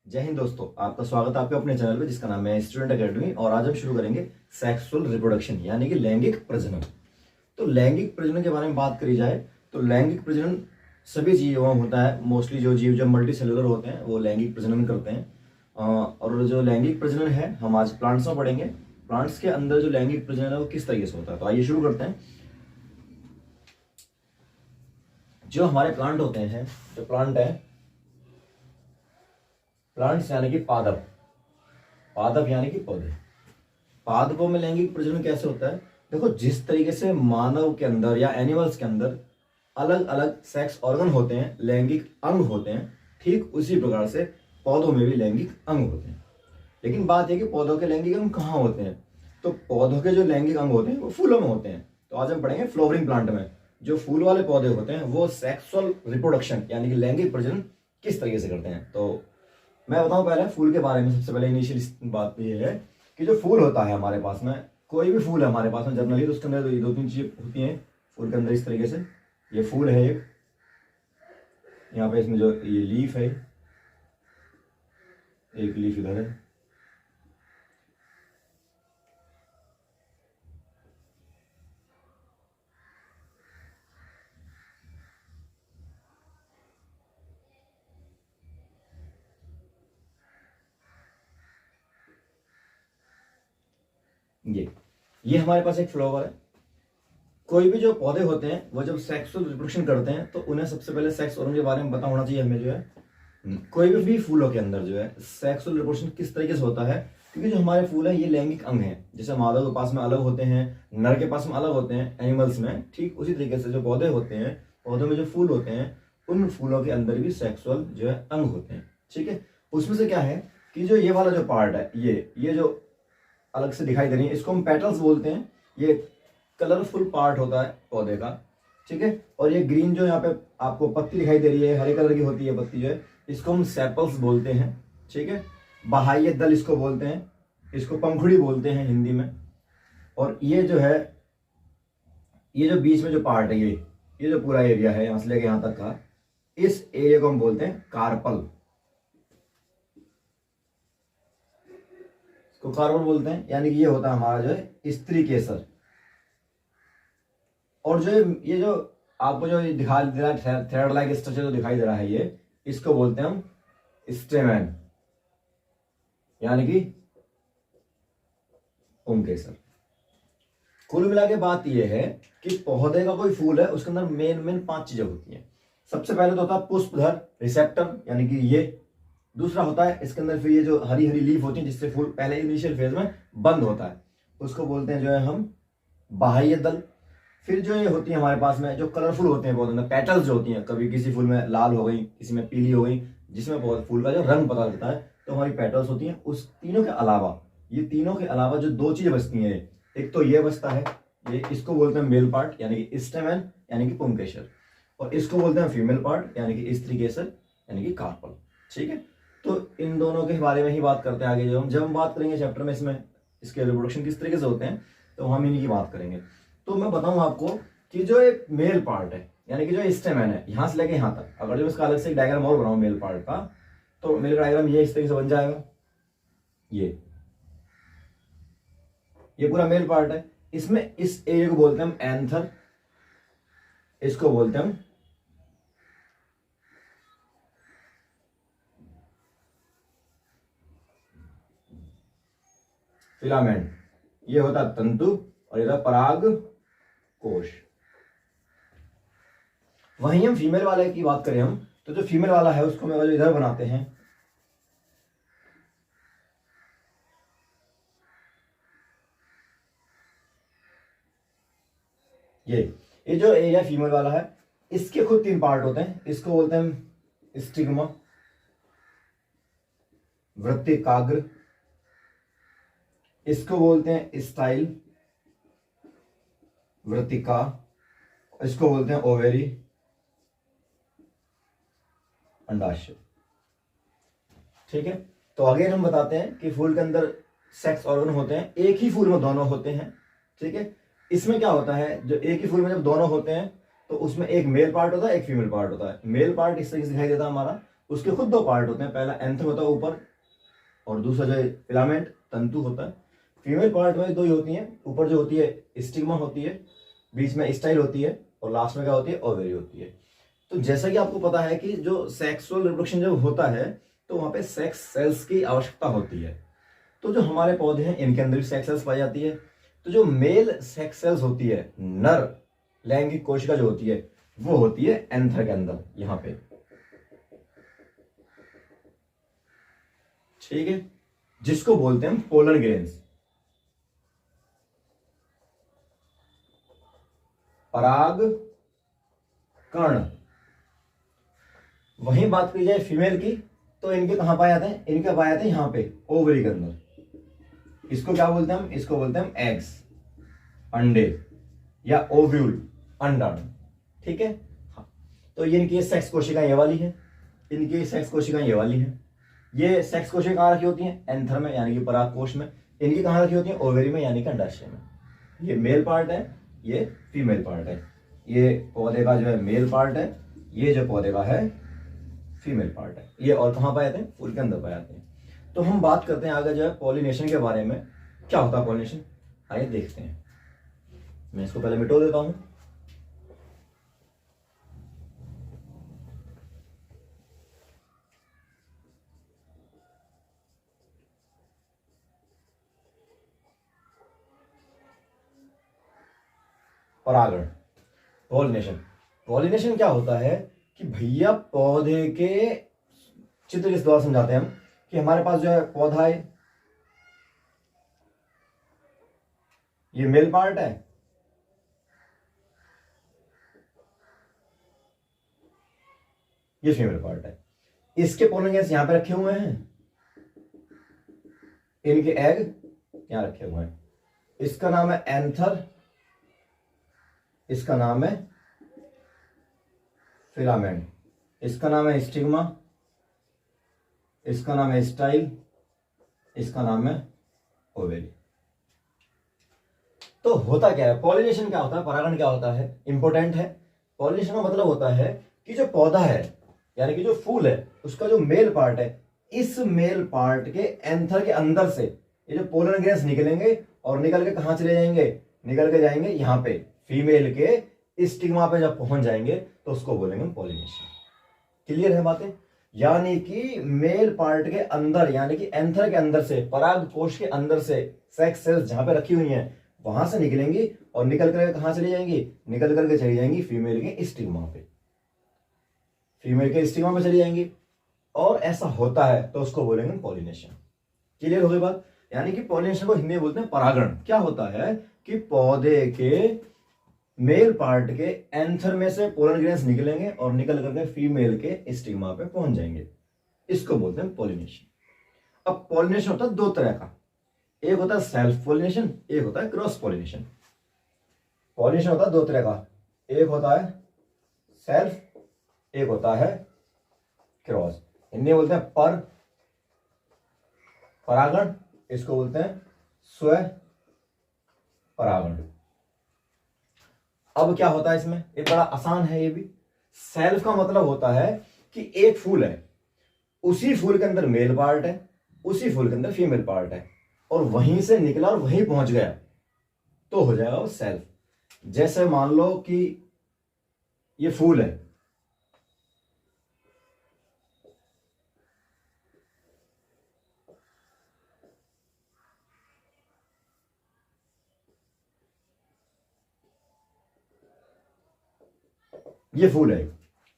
जय हिंद दोस्तों, आपका स्वागत है आपके अपने चैनल पे जिसका नाम है स्टूडेंट एकेडमी। और आज हम शुरू करेंगे सेक्सुअल रिप्रोडक्शन यानी कि लैंगिक प्रजनन। तो लैंगिक प्रजनन के बारे में बात करी जाए तो लैंगिक प्रजनन सभी जीवों में होता है। मोस्टली जो जीव जो मल्टी सेलुलर होते हैं वो लैंगिक प्रजनन करते हैं। और जो लैंगिक प्रजनन है हम आज प्लांट्स में पढ़ेंगे। प्लांट्स के अंदर जो लैंगिक प्रजनन है वो किस तरीके से होता है, तो आइए शुरू करते हैं। जो हमारे प्लांट होते हैं, जो प्लांट है, प्लांट्स यानी कि पादप, पादप यानी कि पौधे। पादपों में लैंगिक प्रजनन कैसे होता है? देखो, जिस तरीके से मानव के अंदर या एनिमल्स के अंदर अलग अलग सेक्स ऑर्गन होते हैं, लैंगिक अंग होते हैं, ठीक उसी प्रकार से पौधों में भी लैंगिक अंग होते हैं। लेकिन बात यह कि पौधों के लैंगिक अंग कहाँ होते हैं? तो पौधों के जो लैंगिक अंग होते हैं वो फूलों में होते हैं। तो आज हम पढ़ेंगे फ्लावरिंग प्लांट में जो फूल वाले पौधे होते हैं वो सेक्सुअल रिप्रोडक्शन यानी कि लैंगिक प्रजनन किस तरीके से करते हैं। तो मैं बताऊं पहले फूल के बारे में। सबसे पहले इनिशियल बात तो ये है कि जो फूल होता है हमारे पास में, कोई भी फूल है हमारे पास में जनरली, तो उसके अंदर दो तीन चीजें होती हैं फूल के अंदर। इस तरीके से ये फूल है एक, यहाँ पे इसमें जो ये लीफ है, एक लीफ इधर है, ये हमारे पास एक फ्लावर है। कोई भी जो पौधे होते हैं वो जब सेक्सुअल रिप्रोडक्शन करते हैं तो उन्हें सबसे पहले सेक्स ऑर्गन के बारे में पता होना चाहिए हमें। जो है कोई भी फूलों के अंदर जो है सेक्सुअल रिप्रोडक्शन किस तरीके से होता है, क्योंकि जो हमारे फूल है ये लैंगिक अंग है। जैसे मादा के पास में अलग होते हैं, नर के पास में अलग होते हैं एनिमल्स में, ठीक उसी तरीके से जो पौधे होते हैं, पौधों में जो फूल होते हैं उन फूलों के अंदर भी सेक्सुअल जो है अंग होते हैं। ठीक है, उसमें से क्या है कि जो ये वाला जो पार्ट है, ये जो अलग से दिखाई दे रही है, इसको हम पेटल्स बोलते हैं। ये कलरफुल पार्ट होता है पौधे का। ठीक है, और ये ग्रीन जो यहाँ पे आपको पत्ती दिखाई दे रही है, हरे कलर की होती है पत्ती जो है, इसको हम सेपल्स बोलते हैं। ठीक है, बाह्य दल इसको बोलते हैं, इसको पंखुड़ी बोलते हैं हिंदी में। और ये जो है, ये जो बीच में जो पार्ट है, ये जो पूरा एरिया है यहाँ से लेके यहाँ तक का, इस एरिया को हम बोलते हैं कार्पल। इसको कार्पल बोलते हैं, यानी कि ये होता है हमारा जो है स्त्री केसर। और जो ये जो आपको जो दिखाई दे रहा है थ्रेड लाइक स्ट्रक्चर जो दिखाई दे रहा है, ये इसको बोलते हैं हम स्टेमन यानी कि पुंकेसर। कुल मिला के बात यह है कि पौधे का कोई फूल है उसके अंदर मेन 5 चीजें होती हैं। सबसे पहले तो होता है पुष्पधर रिसेप्टर यानी कि ये। दूसरा होता है इसके अंदर फिर ये जो हरी हरी लीफ होती है जिससे फूल पहले इनिशियल फेज में बंद होता है, उसको बोलते हैं जो है हम बाह्य दल। फिर जो ये होती है हमारे पास में जो कलरफुल होते हैं पौधों में, पेटल्स जो होती हैं, कभी किसी फूल में लाल हो गई, किसी में पीली हो गई, जिसमें फूल का जो रंग पता लगता है, तो हमारी पेटल्स होती हैं। उस तीनों के अलावा, ये तीनों के अलावा जो 2 चीजें बचती हैं, एक तो ये बचता है, ये इसको बोलते हैं मेल पार्ट यानी कि स्टेमन यानी कि पुंकेसर, और इसको बोलते हैं फीमेल पार्ट यानी कि स्त्री केसर यानी कि कार्पल। ठीक है, तो इन दोनों के बारे में ही बात करते हैं आगे। जब हम बात करेंगे चैप्टर में इसमें इसके रिप्रोडक्शन किस तरीके से होते हैं तो हम इन्हीं की बात करेंगे। तो मैं बताऊं आपको कि जो एक मेल पार्ट है यानी कि जो स्टेमन है, यहां से लेके यहां तक, अगर जो इसका अलग से एक डायग्राम और बनाऊं मेल पार्ट का, तो मेल डायग्राम ये इस तरीके से बन जाएगा। ये पूरा मेल पार्ट है। इसमें इस एरिया को बोलते हैं हम एंथर, इसको बोलते हैं हम फिलामेंट, ये होता है तंतु, और ये पराग कोश। वहीं हम फीमेल वाले की बात करें हम, तो जो फीमेल वाला है उसको हम इधर बनाते हैं, ये जो एरिया फीमेल वाला है, इसके खुद 3 पार्ट होते हैं। इसको बोलते हैं हम स्टिग्मा, वृत्तिकाग्र, इसको बोलते हैं स्टाइल, वृत्तिका, इसको बोलते हैं ओवेरी, अंडाशय। ठीक है, तो आगे हम बताते हैं कि फूल के अंदर सेक्स ऑर्गन होते हैं, एक ही फूल में दोनों होते हैं। ठीक है, इसमें क्या होता है, जो एक ही फूल में जब दोनों होते हैं तो उसमें एक मेल पार्ट होता है, एक फीमेल पार्ट होता है। मेल पार्ट इस तरीके से दिखाई देता है हमारा, उसके खुद दो पार्ट होते हैं, पहला एंथर होता है ऊपर और दूसरा जो है फिलामेंट तंतु होता है। फीमेल पार्ट में दो ही होती हैं, ऊपर जो होती है स्टिग्मा होती है, बीच में स्टाइल होती है और लास्ट में क्या होती है, ओवेरी होती है। तो जैसा कि आपको पता है कि जो सेक्सुअल रिप्रोडक्शन जब होता है तो वहां पे सेक्स सेल्स की आवश्यकता होती है। तो जो हमारे पौधे हैं इनके अंदर भी सेक्स सेल्स पाई जाती है। तो जो मेल सेक्स सेल्स होती है, नर लैंगिक कोशिका जो होती है, वो होती है एंथर के अंदर यहां पे, ठीक है, जिसको बोलते हैं पोलन ग्रेन्स, पराग कण। वहीं बात की जाए फीमेल की तो इनके कहां पाए जाते हैं, इनके पाए जाते हैं यहां पे ओवरी के अंदर। इसको क्या बोलते हैं हम, इसको बोलते हैं हम एग्स, अंडे, या ओव्यूल, अंडाणु, ठीक है। हाँ, तो ये इनकी सेक्स कोशिकाएं ये वाली है, इनकी सेक्स कोशिकाएं ये वाली है। ये सेक्स कोशिकाएं कहां रखी होती हैं, एंथर में यानी कि पराग कोश में। इनकी कहां रखी होती है, ओवेरी में यानी कि अंडाशय में। ये मेल पार्ट है, ये फीमेल पार्ट है। ये पौधे का जो है मेल पार्ट है, ये जो पौधे का है फीमेल पार्ट है। ये और कहां पाए जाते हैं, फूल के अंदर पाए जाते हैं। तो हम बात करते हैं आगे जो है पॉलिनेशन के बारे में। क्या होता है पॉलिनेशन, आइए देखते हैं। मैं इसको पहले मिटो देता हूं। परागण, पॉलिनेशन। पॉलिनेशन क्या होता है कि भैया पौधे के चित्र इस द्वारा समझाते हैं हम कि हमारे पास जो है पौधा है, ये मेल पार्ट है, ये फीमेल पार्ट है। इसके पोलन ग्रेन्स यहां पे रखे हुए हैं, इनके एग यहां रखे हुए हैं। इसका नाम है एंथर, इसका नाम है फिलामेंट, इसका नाम है स्टिग्मा, इसका नाम है स्टाइल, इसका नाम है ओवेरी। तो होता क्या है, पॉलिनेशन क्या होता है, परागण क्या होता है, इंपॉर्टेंट है। पॉलिनेशन का मतलब होता है कि जो पौधा है यानी कि जो फूल है उसका जो मेल पार्ट है, इस मेल पार्ट के एंथर के अंदर से ये जो पोलन ग्रेन्स निकलेंगे और निकल के कहां चले जाएंगे, निकल के जाएंगे यहां पे फीमेल के स्टिग्मा पे जब पहुंच जाएंगे तो उसको बोलेंगे पॉलिनेशन। क्लियर है बातें। यानी कि मेल पार्ट के अंदर यानी कि एंथर के अंदर से, पराग कोश के अंदर से सेक्स सेल्स जहां पे रखी हुई हैं वहां से निकलेंगी और निकल कर कहां चली जाएंगी, निकल करके चली जाएंगी फीमेल के स्टिग्मा पे, फीमेल के स्टिग्मा पे चली जाएंगी। और ऐसा होता है तो उसको बोलेंगे पॉलिनेशन। क्लियर हो गई बात। यानी कि पॉलिनेशन को हिंदी में बोलते हैं परागण। क्या होता है कि पौधे के मेल पार्ट के एंथर में से पोलन ग्रेन्स निकलेंगे और निकल करके फीमेल के स्टिग्मा पे पहुंच जाएंगे, इसको बोलते हैं पॉलिनेशन। अब पॉलिनेशन होता है दो तरह का, एक होता है सेल्फ पॉलिनेशन, एक होता है क्रॉस पॉलिनेशन। पॉलिनेशन होता है दो तरह का, एक होता है सेल्फ, एक होता है क्रॉस। हिंदी बोलते हैं परागण, इसको बोलते हैं स्व परागण। अब क्या होता है इसमें, ये बड़ा आसान है ये भी। सेल्फ का मतलब होता है कि एक फूल है, उसी फूल के अंदर मेल पार्ट है, उसी फूल के अंदर फीमेल पार्ट है, और वहीं से निकला और वहीं पहुंच गया तो हो जाएगा वो सेल्फ। जैसे मान लो कि ये फूल है, ये फूल है,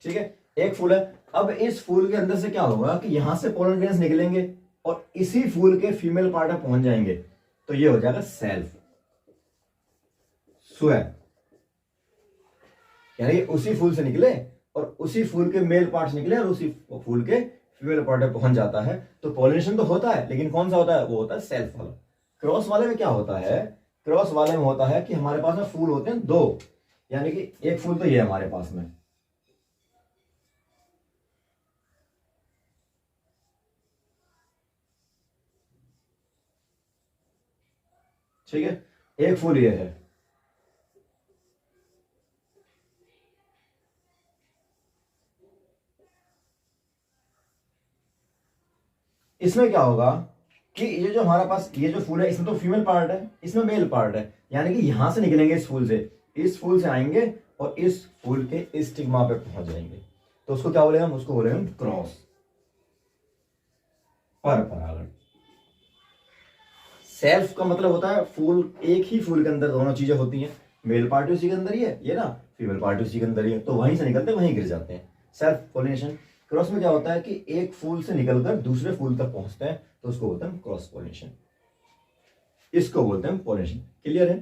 ठीक है, एक फूल है। अब इस फूल के अंदर से क्या होगा कि यहां से पोलन ग्रेन्स निकलेंगे और इसी फूल के फीमेल पार्ट में पहुंच जाएंगे तो ये हो जाएगा सेल्फ, स्व। यानी उसी फूल से निकले और उसी फूल के मेल पार्ट्स निकले और उसी फूल के फीमेल पार्ट में पहुंच जाता है तो पॉलिनेशन तो होता है, लेकिन कौन सा होता है, वो होता है सेल्फ वाला। क्रॉस वाले में क्या होता है, क्रॉस वाले में होता है कि हमारे पास में फूल होते हैं दो, यानी कि एक फूल तो ये है हमारे पास में, ठीक है, एक फूल ये है, इसमें क्या होगा कि ये जो हमारा पास ये जो फूल है इसमें तो फीमेल पार्ट है, इसमें मेल पार्ट है, यानी कि यहां से निकलेंगे इस फूल से आएंगे और इस फूल के स्टिग्मा पे पहुंच जाएंगे, तो उसको क्या बोलेंगे हम, उसको बोलेंगे हम क्रॉस, पर परागण। सेल्फ का मतलब होता है फूल, एक ही फूल के अंदर दोनों चीजें होती हैं, मेल पार्ट उसी के अंदर ही है, ये ना फीमेल पार्ट उसी के अंदर ही है, तो वहीं से निकलते वहीं गिर जाते हैं, सेल्फ पोलिनेशन। क्रॉस में क्या होता है कि एक फूल से निकलकर दूसरे फूल तक पहुंचते हैं, तो उसको बोलते हैं क्रॉस पोलिनेशन, इसको बोलते हैं पोलिनेशन। क्लियर है?